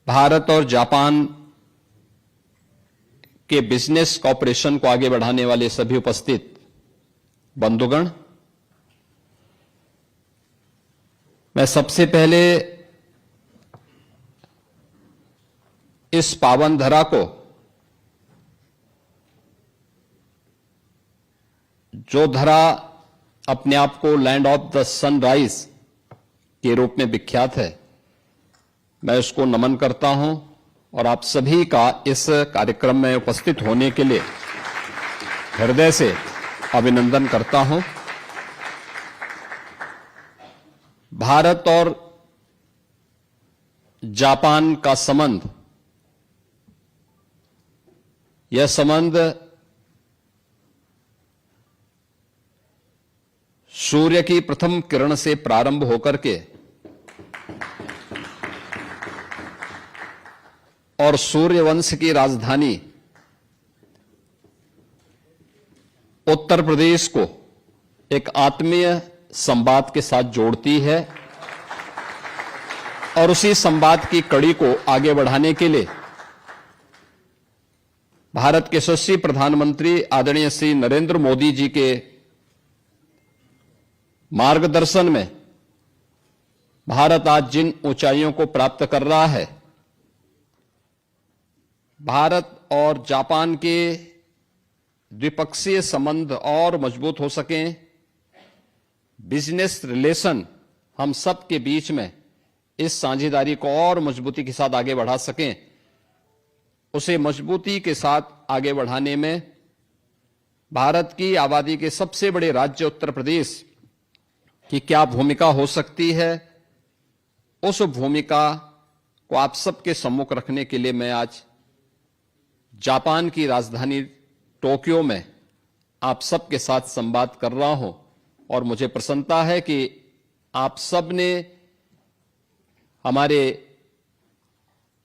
भारत और जापान के business corporation को आगे बढ़ाने वाले सभी उपस्थित बंधुगण, मैं सबसे पहले इस पावन धरा को, जो धरा अपने आप को लैंड ऑफ द सनराइज के रूप में विख्यात है, मैं उसको नमन करता हूं और आप सभी का इस कार्यक्रम में उपस्थित होने के लिए हृदय से अभिनंदन करता हूं। भारत और जापान का संबंध, यह संबंध सूर्य की प्रथम किरण से प्रारंभ होकर के और सूर्यवंश की राजधानी उत्तर प्रदेश को एक आत्मीय संवाद के साथ जोड़ती है और उसी संवाद की कड़ी को आगे बढ़ाने के लिए भारत के यशस्वी प्रधानमंत्री आदरणीय श्री नरेंद्र मोदी जी के मार्गदर्शन में भारत आज जिन ऊंचाइयों को प्राप्त कर रहा है, भारत और जापान के द्विपक्षीय संबंध और मजबूत हो सकें, बिजनेस रिलेशन हम सब के बीच में इस साझेदारी को और मजबूती के साथ आगे बढ़ा सकें, उसे मजबूती के साथ आगे बढ़ाने में भारत की आबादी के सबसे बड़े राज्य उत्तर प्रदेश की क्या भूमिका हो सकती है, उस भूमिका को आप सबके सम्मुख रखने के लिए मैं आज जापान की राजधानी टोक्यो में आप सबके साथ संवाद कर रहा हूं और मुझे प्रसन्नता है कि आप सब ने हमारे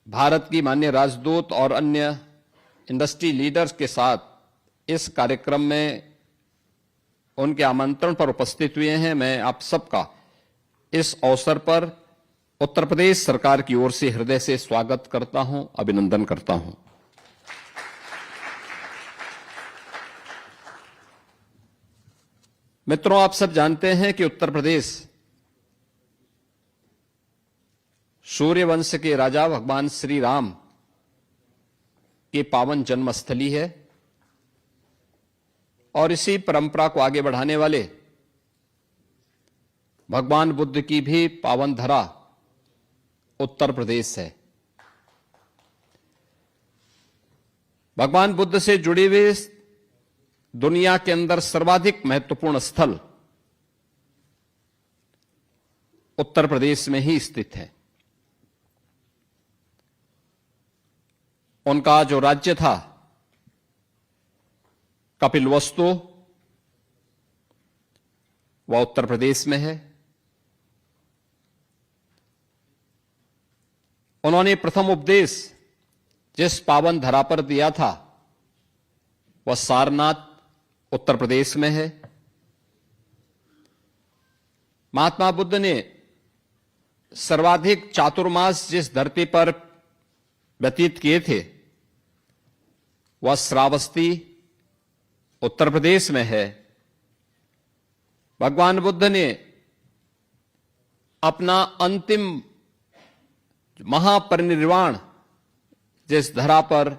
भारत की माननीय राजदूत और अन्य इंडस्ट्री लीडर्स के साथ इस कार्यक्रम में उनके आमंत्रण पर उपस्थित हुए हैं। मैं आप सबका इस अवसर पर उत्तर प्रदेश सरकार की ओर से हृदय से स्वागत करता हूं, अभिनंदन करता हूं। मित्रों, आप सब जानते हैं कि उत्तर प्रदेश सूर्यवंश के राजा भगवान श्री राम की पावन जन्मस्थली है और इसी परंपरा को आगे बढ़ाने वाले भगवान बुद्ध की भी पावन धरा उत्तर प्रदेश है। भगवान बुद्ध से जुड़े हुए दुनिया के अंदर सर्वाधिक महत्वपूर्ण स्थल उत्तर प्रदेश में ही स्थित है। उनका जो राज्य था कपिलवस्तु, वह उत्तर प्रदेश में है। उन्होंने प्रथम उपदेश जिस पावन धरा पर दिया था वह सारनाथ उत्तर प्रदेश में है। महात्मा बुद्ध ने सर्वाधिक चातुर्मास जिस धरती पर व्यतीत किए थे वह श्रावस्ती उत्तर प्रदेश में है। भगवान बुद्ध ने अपना अंतिम महापरिनिर्वाण जिस धरा पर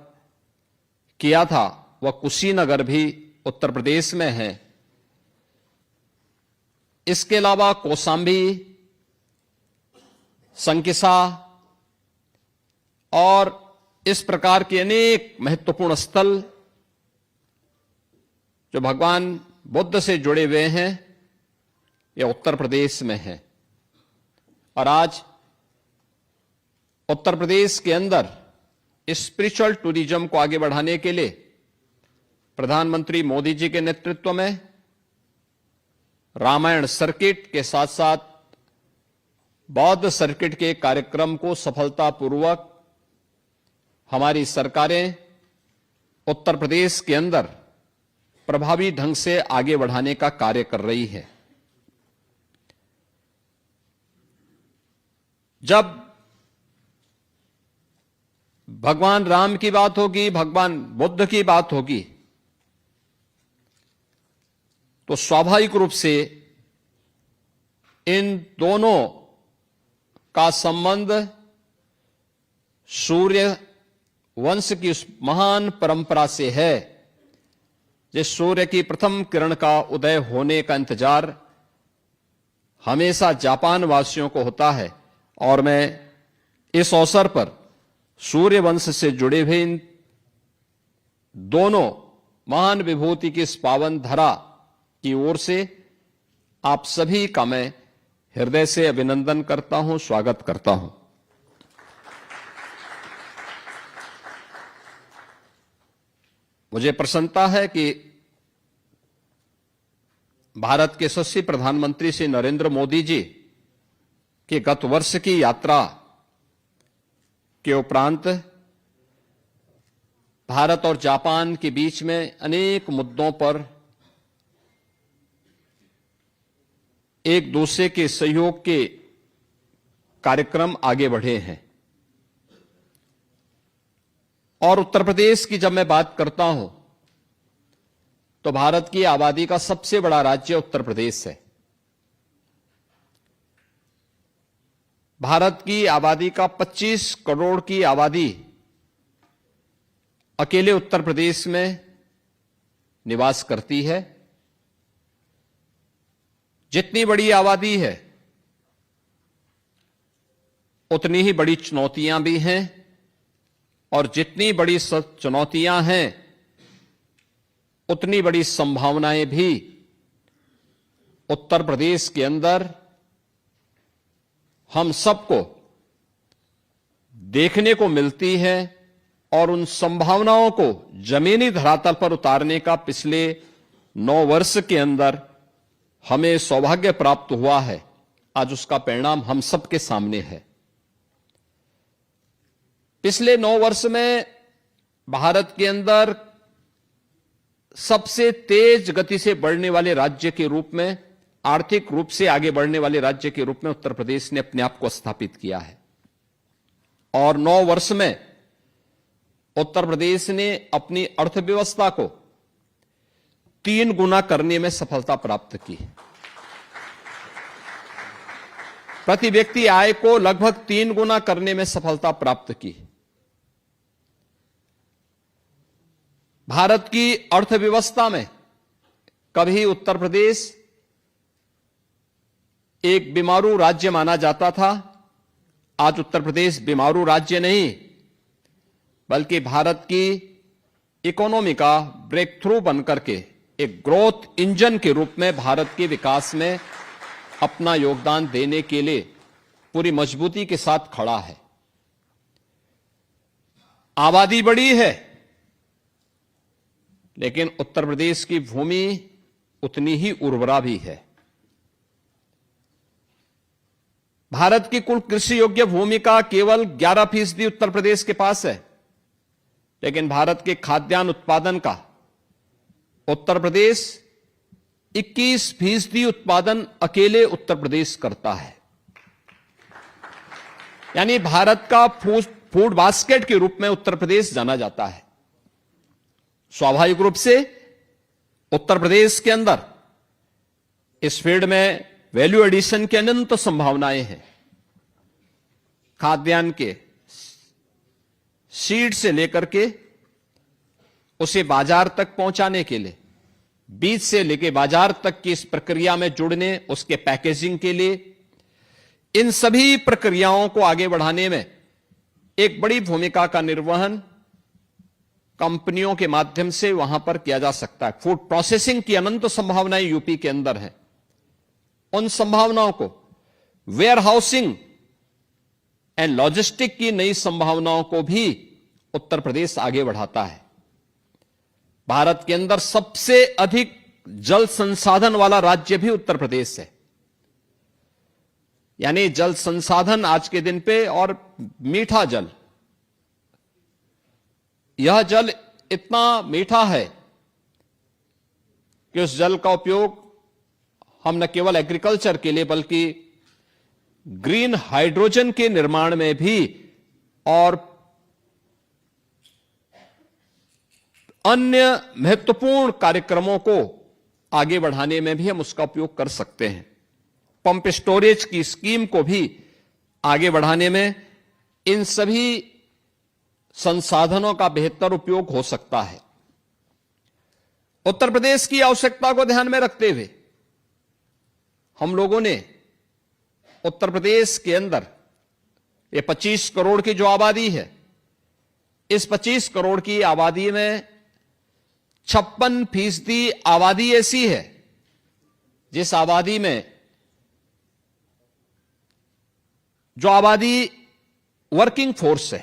किया था वह कुशीनगर भी उत्तर प्रदेश में है। इसके अलावा कौशाम्बी, संकिसा और इस प्रकार के अनेक महत्वपूर्ण स्थल जो भगवान बुद्ध से जुड़े हुए हैं, यह उत्तर प्रदेश में है। और आज उत्तर प्रदेश के अंदर स्पिरिचुअल टूरिज्म को आगे बढ़ाने के लिए प्रधानमंत्री मोदी जी के नेतृत्व में रामायण सर्किट के साथ साथ बौद्ध सर्किट के कार्यक्रम को सफलतापूर्वक हमारी सरकारें उत्तर प्रदेश के अंदर प्रभावी ढंग से आगे बढ़ाने का कार्य कर रही है। जब भगवान राम की बात होगी, भगवान बुद्ध की बात होगी, तो स्वाभाविक रूप से इन दोनों का संबंध सूर्य वंश की उस महान परंपरा से है जिस सूर्य की प्रथम किरण का उदय होने का इंतजार हमेशा जापान वासियों को होता है। और मैं इस अवसर पर सूर्य वंश से जुड़े हुए इन दोनों महान विभूति की इस पावन धरा की ओर से आप सभी का मैं हृदय से अभिनंदन करता हूं, स्वागत करता हूं। मुझे प्रसन्नता है कि भारत के यशस्वी प्रधानमंत्री श्री नरेंद्र मोदी जी की गत वर्ष की यात्रा के उपरांत भारत और जापान के बीच में अनेक मुद्दों पर एक दूसरे के सहयोग के कार्यक्रम आगे बढ़े हैं। और उत्तर प्रदेश की जब मैं बात करता हूं तो भारत की आबादी का सबसे बड़ा राज्य उत्तर प्रदेश है। भारत की आबादी का 25 करोड़ की आबादी अकेले उत्तर प्रदेश में निवास करती है। जितनी बड़ी आबादी है उतनी ही बड़ी चुनौतियां भी हैं, और जितनी बड़ी चुनौतियां हैं उतनी बड़ी संभावनाएं भी उत्तर प्रदेश के अंदर हम सबको देखने को मिलती है। और उन संभावनाओं को जमीनी धरातल पर उतारने का पिछले 9 वर्ष के अंदर हमें सौभाग्य प्राप्त हुआ है। आज उसका परिणाम हम सबके सामने है। पिछले 9 वर्ष में भारत के अंदर सबसे तेज गति से बढ़ने वाले राज्य के रूप में, आर्थिक रूप से आगे बढ़ने वाले राज्य के रूप में उत्तर प्रदेश ने अपने आप को स्थापित किया है। और 9 वर्ष में उत्तर प्रदेश ने अपनी अर्थव्यवस्था को 3 गुना करने में सफलता प्राप्त की। प्रति व्यक्ति आय को लगभग 3 गुना करने में सफलता प्राप्त की। भारत की अर्थव्यवस्था में कभी उत्तर प्रदेश एक बीमारू राज्य माना जाता था। आज उत्तर प्रदेश बीमारू राज्य नहीं, बल्कि भारत की इकोनॉमी का ब्रेक थ्रू बनकर के एक ग्रोथ इंजन के रूप में भारत के विकास में अपना योगदान देने के लिए पूरी मजबूती के साथ खड़ा है। आबादी बड़ी है, लेकिन उत्तर प्रदेश की भूमि उतनी ही उर्वरा भी है। भारत की कुल कृषि योग्य भूमि का केवल 11% उत्तर प्रदेश के पास है, लेकिन भारत के खाद्यान्न उत्पादन का उत्तर प्रदेश 21% उत्पादन अकेले उत्तर प्रदेश करता है। यानी भारत का फूड बास्केट के रूप में उत्तर प्रदेश जाना जाता है। स्वाभाविक रूप से उत्तर प्रदेश के अंदर इस फील्ड में वैल्यू एडिशन की अनंत संभावनाएं हैं। खाद्यान्न के सीड से लेकर के उसे बाजार तक पहुंचाने के लिए, बीज से लेकर बाजार तक की इस प्रक्रिया में जुड़ने, उसके पैकेजिंग के लिए, इन सभी प्रक्रियाओं को आगे बढ़ाने में एक बड़ी भूमिका का निर्वहन कंपनियों के माध्यम से वहां पर किया जा सकता है। फूड प्रोसेसिंग की अनंत संभावनाएं यूपी के अंदर है। उन संभावनाओं को वेयर हाउसिंग एंड लॉजिस्टिक की नई संभावनाओं को भी उत्तर प्रदेश आगे बढ़ाता है। भारत के अंदर सबसे अधिक जल संसाधन वाला राज्य भी उत्तर प्रदेश है। यानी जल संसाधन आज के दिन पे, और मीठा जल, यह जल इतना मीठा है कि उस जल का उपयोग हम न केवल एग्रीकल्चर के लिए बल्कि ग्रीन हाइड्रोजन के निर्माण में भी और अन्य महत्वपूर्ण कार्यक्रमों को आगे बढ़ाने में भी हम उसका उपयोग कर सकते हैं। पंप स्टोरेज की स्कीम को भी आगे बढ़ाने में इन सभी संसाधनों का बेहतर उपयोग हो सकता है। उत्तर प्रदेश की आवश्यकता को ध्यान में रखते हुए हम लोगों ने उत्तर प्रदेश के अंदर ये 25 करोड़ की जो आबादी है, इस 25 करोड़ की आबादी में 56% आबादी ऐसी है जिस आबादी में जो आबादी वर्किंग फोर्स है,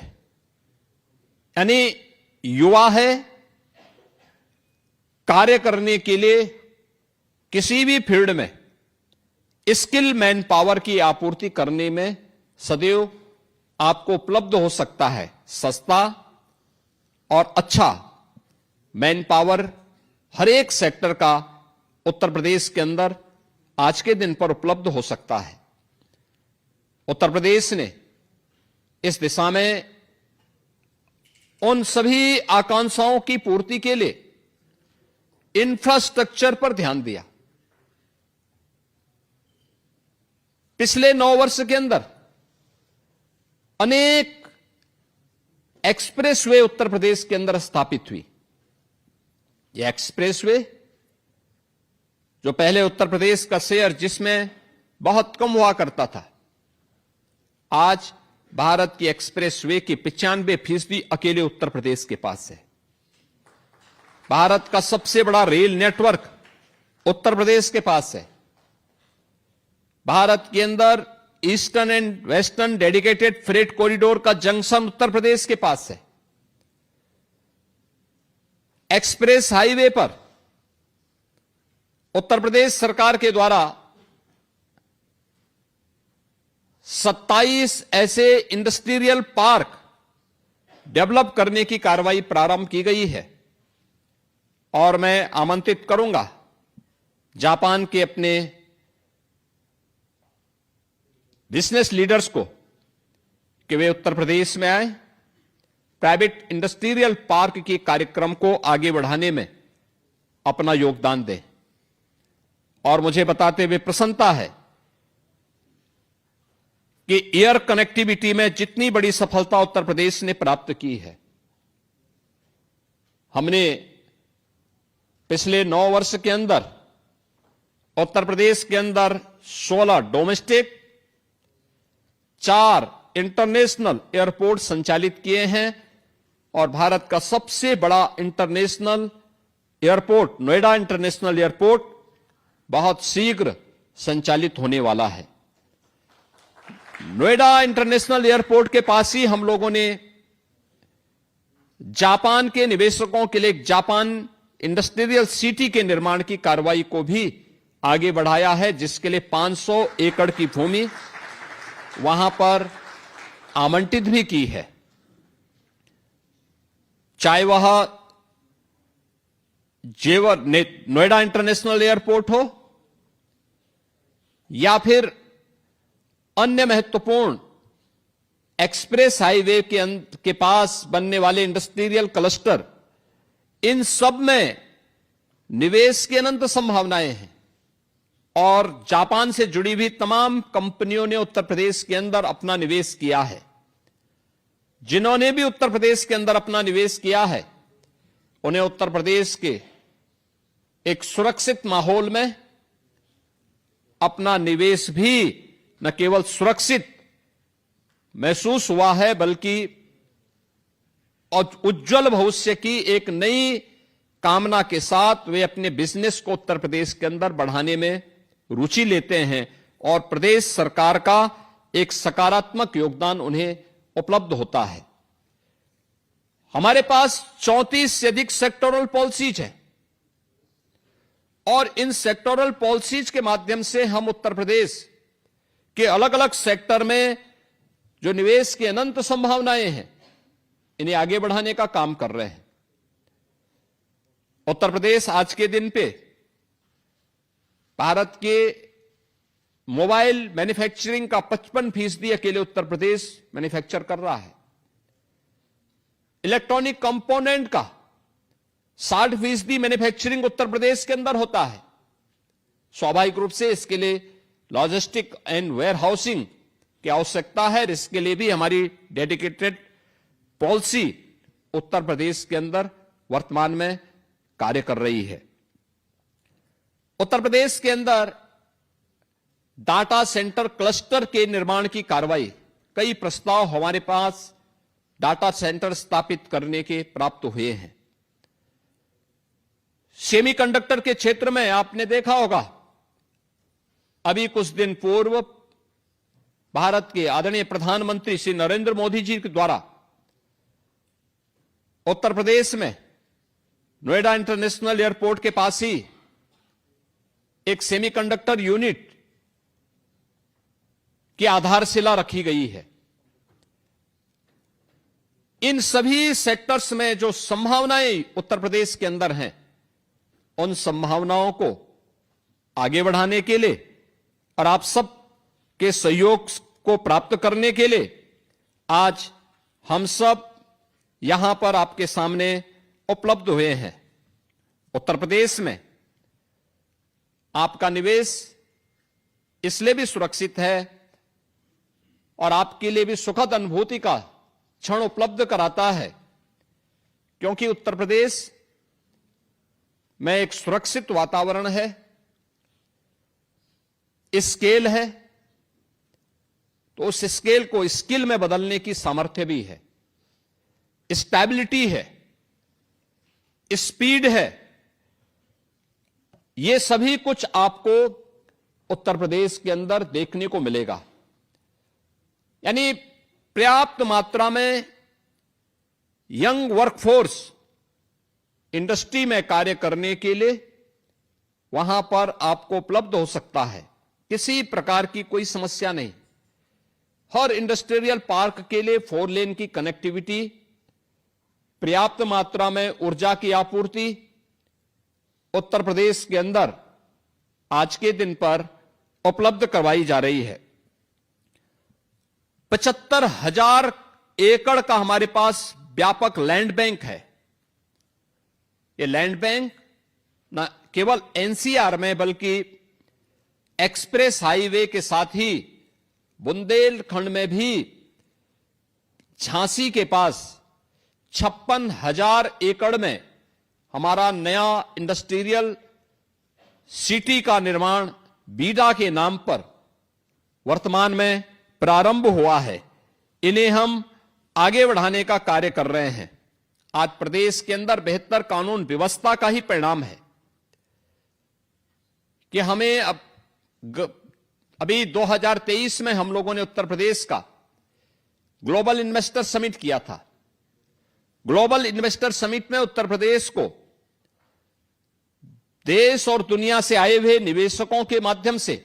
यानी युवा है, कार्य करने के लिए किसी भी फील्ड में स्किल मैन पावर की आपूर्ति करने में सदैव आपको उपलब्ध हो सकता है सस्ता और अच्छा मैन पावर। हर एक सेक्टर का उत्तर प्रदेश के अंदर आज के दिन पर उपलब्ध हो सकता है। उत्तर प्रदेश ने इस दिशा में उन सभी आकांक्षाओं की पूर्ति के लिए इंफ्रास्ट्रक्चर पर ध्यान दिया। पिछले 9 वर्ष के अंदर अनेक एक्सप्रेसवे उत्तर प्रदेश के अंदर स्थापित हुई। यह एक्सप्रेसवे जो पहले उत्तर प्रदेश का शेयर जिसमें बहुत कम हुआ करता था, आज भारत की एक्सप्रेसवे की 95% अकेले उत्तर प्रदेश के पास है। भारत का सबसे बड़ा रेल नेटवर्क उत्तर प्रदेश के पास है। भारत के अंदर eastern and western dedicated freight corridor का जंक्शन उत्तर प्रदेश के पास है। एक्सप्रेस हाईवे पर उत्तर प्रदेश सरकार के द्वारा 27 ऐसे इंडस्ट्रियल पार्क डेवलप करने की कार्रवाई प्रारंभ की गई है और मैं आमंत्रित करूंगा जापान के अपने बिजनेस लीडर्स को कि वे उत्तर प्रदेश में आए, प्राइवेट इंडस्ट्रियल पार्क के कार्यक्रम को आगे बढ़ाने में अपना योगदान दें। और मुझे बताते हुए प्रसन्नता है कि एयर कनेक्टिविटी में जितनी बड़ी सफलता उत्तर प्रदेश ने प्राप्त की है, हमने पिछले 9 वर्ष के अंदर उत्तर प्रदेश के अंदर 16 डोमेस्टिक, 4 इंटरनेशनल एयरपोर्ट संचालित किए हैं और भारत का सबसे बड़ा international airport Noida international airport बहुत शीघ्र संचालित होने वाला है। नोएडा इंटरनेशनल एयरपोर्ट के पास ही हम लोगों ने जापान के निवेशकों के लिए जापान इंडस्ट्रियल सिटी के निर्माण की कार्रवाई को भी आगे बढ़ाया है, जिसके लिए 500 एकड़ की भूमि वहां पर आवंटित भी की है। चाहे वह जेवर नोएडा इंटरनेशनल एयरपोर्ट हो या फिर अन्य महत्वपूर्ण एक्सप्रेस हाईवे के पास बनने वाले इंडस्ट्रियल क्लस्टर, इन सब में निवेश की अनंत संभावनाएं हैं और जापान से जुड़ी हुई तमाम कंपनियों ने उत्तर प्रदेश के अंदर अपना निवेश किया है। जिन्होंने भी उत्तर प्रदेश के अंदर अपना निवेश किया है, उन्हें उत्तर प्रदेश के एक सुरक्षित माहौल में अपना निवेश भी न केवल सुरक्षित महसूस हुआ है, बल्कि उज्जवल भविष्य की एक नई कामना के साथ वे अपने बिजनेस को उत्तर प्रदेश के अंदर बढ़ाने में रुचि लेते हैं और प्रदेश सरकार का एक सकारात्मक योगदान उन्हें उपलब्ध होता है। हमारे पास 34 से अधिक सेक्टोरल पॉलिसीज है और इन सेक्टोरल पॉलिसीज के माध्यम से हम उत्तर प्रदेश के अलग अलग सेक्टर में जो निवेश की अनंत संभावनाएं हैं, इन्हें आगे बढ़ाने का काम कर रहे हैं। उत्तर प्रदेश आज के दिन पे भारत के मोबाइल मैन्युफैक्चरिंग का 55% अकेले उत्तर प्रदेश मैन्युफैक्चर कर रहा है। इलेक्ट्रॉनिक कंपोनेंट का 60% मैन्युफैक्चरिंग उत्तर प्रदेश के अंदर होता है। स्वाभाविक रूप से इसके लिए लॉजिस्टिक एंड वेयर हाउसिंग की आवश्यकता है। इसके लिए भी हमारी डेडिकेटेड पॉलिसी उत्तर प्रदेश के अंदर वर्तमान में कार्य कर रही है। उत्तर प्रदेश के अंदर डाटा सेंटर क्लस्टर के निर्माण की कार्रवाई, कई प्रस्ताव हमारे पास डाटा सेंटर स्थापित करने के प्राप्त हुए हैं। सेमीकंडक्टर के क्षेत्र में आपने देखा होगा, अभी कुछ दिन पूर्व भारत के आदरणीय प्रधानमंत्री श्री नरेंद्र मोदी जी के द्वारा उत्तर प्रदेश में नोएडा इंटरनेशनल एयरपोर्ट के पास ही एक सेमीकंडक्टर यूनिट की आधारशिला रखी गई है। इन सभी सेक्टर्स में जो संभावनाएं उत्तर प्रदेश के अंदर हैं, उन संभावनाओं को आगे बढ़ाने के लिए और आप सब के सहयोग को प्राप्त करने के लिए आज हम सब यहां पर आपके सामने उपलब्ध हुए हैं। उत्तर प्रदेश में आपका निवेश इसलिए भी सुरक्षित है और आपके लिए भी सुखद अनुभूति का क्षण उपलब्ध कराता है, क्योंकि उत्तर प्रदेश में एक सुरक्षित वातावरण है, स्केल है, तो उस स्केल को स्किल में बदलने की सामर्थ्य भी है, स्टेबिलिटी है, स्पीड है। ये सभी कुछ आपको उत्तर प्रदेश के अंदर देखने को मिलेगा। यानी पर्याप्त मात्रा में यंग वर्कफोर्स इंडस्ट्री में कार्य करने के लिए वहां पर आपको उपलब्ध हो सकता है। किसी प्रकार की कोई समस्या नहीं। हर इंडस्ट्रियल पार्क के लिए 4 लेन की कनेक्टिविटी, पर्याप्त मात्रा में ऊर्जा की आपूर्ति उत्तर प्रदेश के अंदर आज के दिन पर उपलब्ध करवाई जा रही है। 75,000 एकड़ का हमारे पास व्यापक लैंड बैंक है। ये लैंड बैंक न केवल एनसीआर में बल्कि एक्सप्रेस हाईवे के साथ ही बुंदेलखंड में भी झांसी के पास 56,000 एकड़ में हमारा नया इंडस्ट्रियल सिटी का निर्माण बीडा के नाम पर वर्तमान में प्रारंभ हुआ है। इन्हें हम आगे बढ़ाने का कार्य कर रहे हैं। आज प्रदेश के अंदर बेहतर कानून व्यवस्था का ही परिणाम है कि हमें अभी 2023 में हम लोगों ने उत्तर प्रदेश का ग्लोबल इन्वेस्टर समिट किया था। ग्लोबल इन्वेस्टर समिट में उत्तर प्रदेश को देश और दुनिया से आए हुए निवेशकों के माध्यम से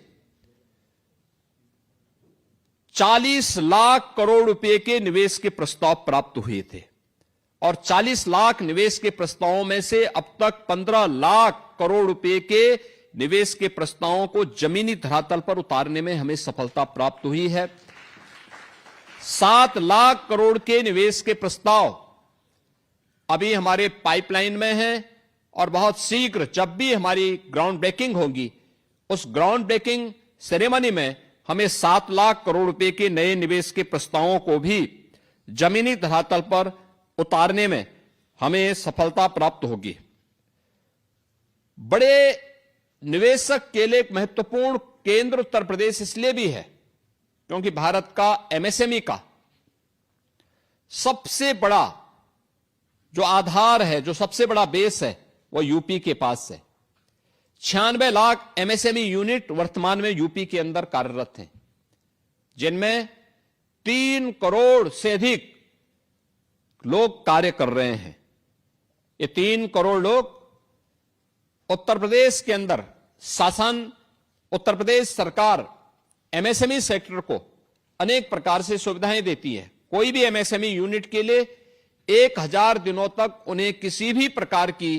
40 लाख करोड़ रुपए के निवेश के प्रस्ताव प्राप्त हुए थे और 40 लाख निवेश के प्रस्तावों में से अब तक 15 लाख करोड़ रुपए के निवेश के प्रस्तावों को जमीनी धरातल पर उतारने में हमें सफलता प्राप्त हुई है। 7 लाख करोड़ के निवेश के प्रस्ताव अभी हमारे पाइपलाइन में हैं और बहुत शीघ्र जब भी हमारी ग्राउंड ब्रेकिंग होगी, उस ग्राउंड ब्रेकिंग सेरेमनी में हमें 7 लाख करोड़ रुपए के नए निवेश के प्रस्तावों को भी जमीनी धरातल पर उतारने में हमें सफलता प्राप्त होगी। बड़े निवेशक के लिए एक महत्वपूर्ण केंद्र उत्तर प्रदेश इसलिए भी है क्योंकि भारत का एमएसएमई का सबसे बड़ा जो आधार है, जो सबसे बड़ा बेस है, वो यूपी के पास है। 96 लाख एमएसएमई यूनिट वर्तमान में यूपी के अंदर कार्यरत हैं, जिनमें 3 करोड़ से अधिक लोग कार्य कर रहे हैं। ये 3 करोड़ लोग उत्तर प्रदेश के अंदर शासन, उत्तर प्रदेश सरकार एमएसएमई सेक्टर को अनेक प्रकार से सुविधाएं देती है। कोई भी एमएसएमई यूनिट के लिए 1000 दिनों तक उन्हें किसी भी प्रकार की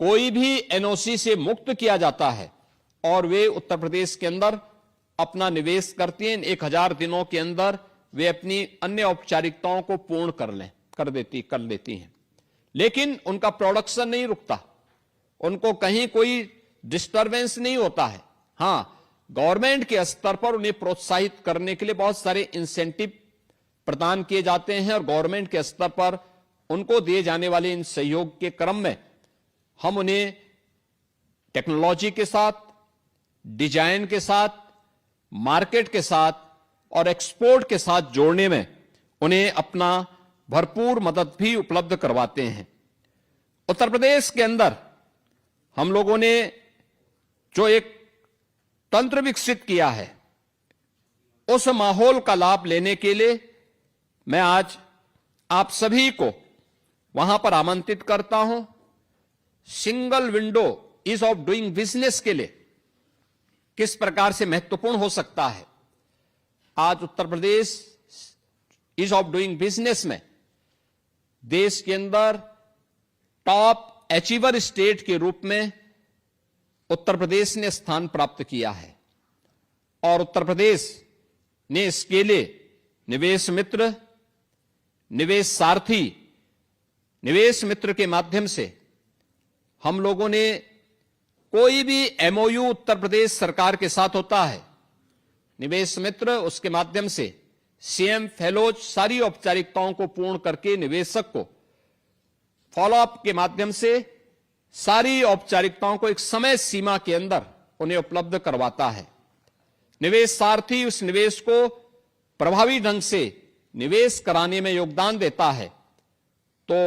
कोई भी एनओसी से मुक्त किया जाता है और वे उत्तर प्रदेश के अंदर अपना निवेश करती हैं। 1000 दिनों के अंदर वे अपनी अन्य औपचारिकताओं को पूर्ण कर लेती हैं। लेकिन उनका प्रोडक्शन नहीं रुकता, उनको कहीं कोई डिस्टरबेंस नहीं होता है। हां, गवर्नमेंट के स्तर पर उन्हें प्रोत्साहित करने के लिए बहुत सारे इंसेंटिव प्रदान किए जाते हैं और गवर्नमेंट के स्तर पर उनको दिए जाने वाले इन सहयोग के क्रम में हम उन्हें टेक्नोलॉजी के साथ, डिजाइन के साथ, मार्केट के साथ और एक्सपोर्ट के साथ जोड़ने में उन्हें अपना भरपूर मदद भी उपलब्ध करवाते हैं। उत्तर प्रदेश के अंदर हम लोगों ने जो एक तंत्र विकसित किया है, उस माहौल का लाभ लेने के लिए मैं आज आप सभी को वहां पर आमंत्रित करता हूं। Single window ease of doing business के लिए किस प्रकार से महत्वपूर्ण हो सकता है। आज Uttar Pradesh ease of doing business में देश के अंदर टॉप अचीवर स्टेट के रूप में उत्तर प्रदेश ने स्थान प्राप्त किया है और उत्तर प्रदेश ने इसके लिए निवेश मित्र, निवेश सारथी, निवेश मित्र के माध्यम से हम लोगों ने कोई भी एमओयू उत्तर प्रदेश सरकार के साथ होता है, निवेश मित्र उसके माध्यम से सीएम फेलोज सारी औपचारिकताओं को पूर्ण करके निवेशक को फॉलोअप के माध्यम से सारी औपचारिकताओं को एक समय सीमा के अंदर उन्हें उपलब्ध करवाता है। निवेश सारथी उस निवेश को प्रभावी ढंग से निवेश कराने में योगदान देता है। तो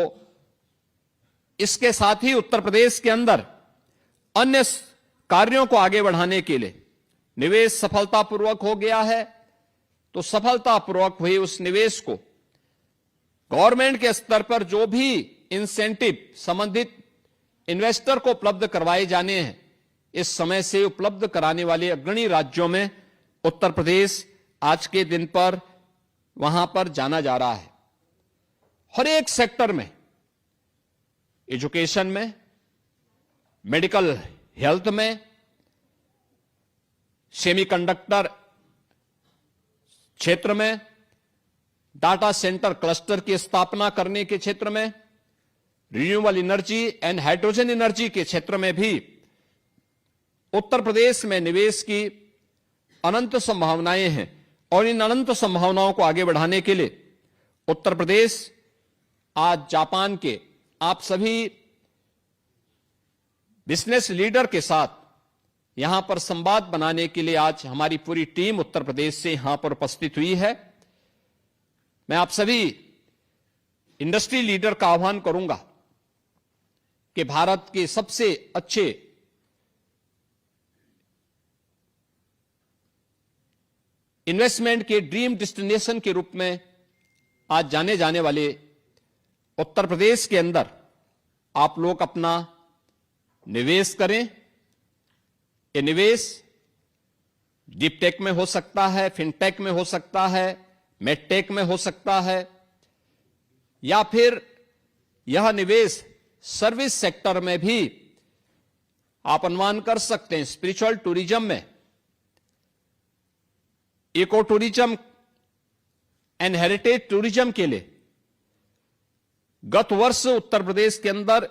इसके साथ ही उत्तर प्रदेश के अंदर अन्य कार्यों को आगे बढ़ाने के लिए निवेश सफलतापूर्वक हो गया है, तो सफलतापूर्वक हुए उस निवेश को गवर्नमेंट के स्तर पर जो भी इंसेंटिव संबंधित इन्वेस्टर को उपलब्ध करवाए जाने हैं, इस समय से उपलब्ध कराने वाले अग्रणी राज्यों में उत्तर प्रदेश आज के दिन पर वहां पर जाना जा रहा है। हर एक सेक्टर में, एजुकेशन में, मेडिकल हेल्थ में, सेमीकंडक्टर क्षेत्र में, डाटा सेंटर क्लस्टर की स्थापना करने के क्षेत्र में, renewable energy and hydrogen energy के क्षेत्र में भी उत्तर प्रदेश में निवेश की अनंत संभावनाएं हैं और इन अनंत संभावनाओं को आगे बढ़ाने के लिए उत्तर प्रदेश आज जापान के आप सभी बिजनेस लीडर के साथ यहां पर संवाद बनाने के लिए आज हमारी पूरी टीम उत्तर प्रदेश से यहां पर उपस्थित हुई है। मैं आप सभी इंडस्ट्री लीडर का आह्वान करूंगा कि भारत के सबसे अच्छे इन्वेस्टमेंट के ड्रीम डेस्टिनेशन के रूप में आज जाने जाने वाले उत्तर प्रदेश के अंदर आप लोग अपना निवेश करें। ये निवेश डीप टेक में हो सकता है, फिनटेक में हो सकता है, मेडटेक में हो सकता है, या फिर यह निवेश सर्विस सेक्टर में भी आप अनुमान कर सकते हैं। स्पिरिचुअल टूरिज्म में, eco tourism and heritage tourism के लिए गत वर्ष उत्तर प्रदेश के अंदर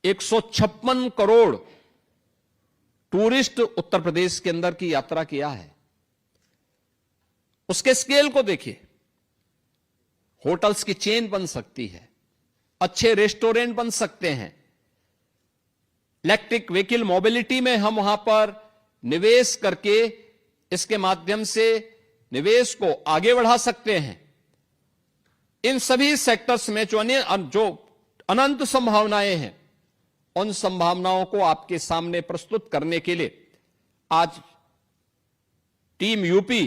156 करोड़ टूरिस्ट उत्तर प्रदेश के अंदर की यात्रा किया है। उसके स्केल को देखिए, होटल्स की चेन बन सकती है, अच्छे रेस्टोरेंट बन सकते हैं, इलेक्ट्रिक व्हीकल मोबिलिटी में हम वहां पर निवेश करके इसके माध्यम से निवेश को आगे बढ़ा सकते हैं। इन सभी सेक्टर्स में जो अनंत संभावनाएं हैं, उन संभावनाओं को आपके सामने प्रस्तुत करने के लिए आज टीम यूपी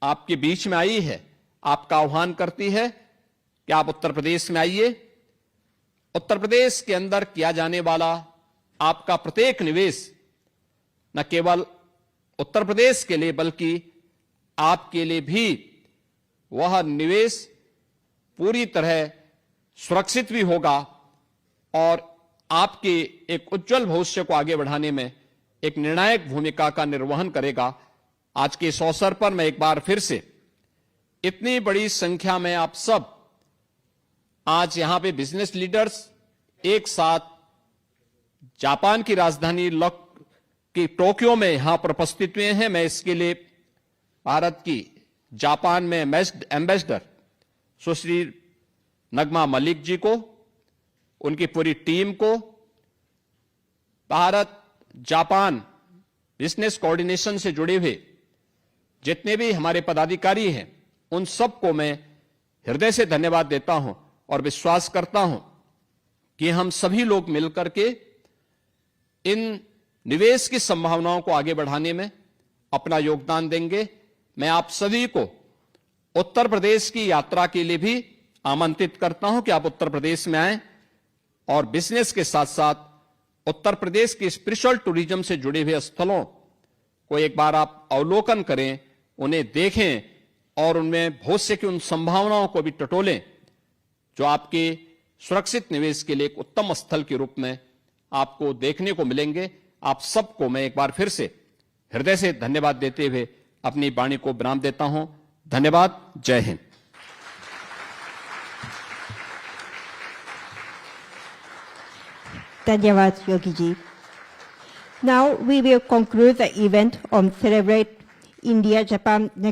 आपके बीच में आई है। आपका आह्वान करती है कि आप उत्तर प्रदेश में आइए। उत्तर प्रदेश के अंदर किया जाने वाला आपका प्रत्येक निवेश न केवल उत्तर प्रदेश के लिए बल्कि आपके लिए भी वह निवेश पूरी तरह सुरक्षित भी होगा और आपके एक उज्जवल भविष्य को आगे बढ़ाने में एक निर्णायक भूमिका का निर्वहन करेगा। आज के इस अवसर पर मैं एक बार फिर से इतनी बड़ी संख्या में आप सब आज यहां पे बिजनेस लीडर्स, एक साथ जापान की राजधानी की टोक्यो में यहां पर उपस्थित हुए हैं। मैं इसके लिए भारत की जापान में एम्बेसडर सुश्री नगमा मलिक जी को, उनकी पूरी टीम को, भारत जापान बिजनेस कोऑर्डिनेशन से जुड़े हुए जितने भी हमारे पदाधिकारी हैं, उन सबको मैं हृदय से धन्यवाद देता हूं और विश्वास करता हूं कि हम सभी लोग मिलकर के इन निवेश की संभावनाओं को आगे बढ़ाने में अपना योगदान देंगे। मैं आप सभी को उत्तर प्रदेश की यात्रा के लिए भी आमंत्रित करता हूं कि आप उत्तर प्रदेश में आएं और बिजनेस के साथ साथ उत्तर प्रदेश की स्पिरिचुअल टूरिज्म से जुड़े हुए स्थलों को एक बार आप अवलोकन करें, उन्हें देखें और उनमें भविष्य की उन संभावनाओं को भी टटोलें जो आपके सुरक्षित निवेश के लिए एक उत्तम स्थल के रूप में आपको देखने को मिलेंगे। आप सबको मैं एक बार फिर से हृदय से धन्यवाद देते हुए अपनी वाणी को विराम देता हूं। धन्यवाद। जय Hind. Dhanyawad, Yogi Ji. Now we will conclude the event on Celebrate India-Japan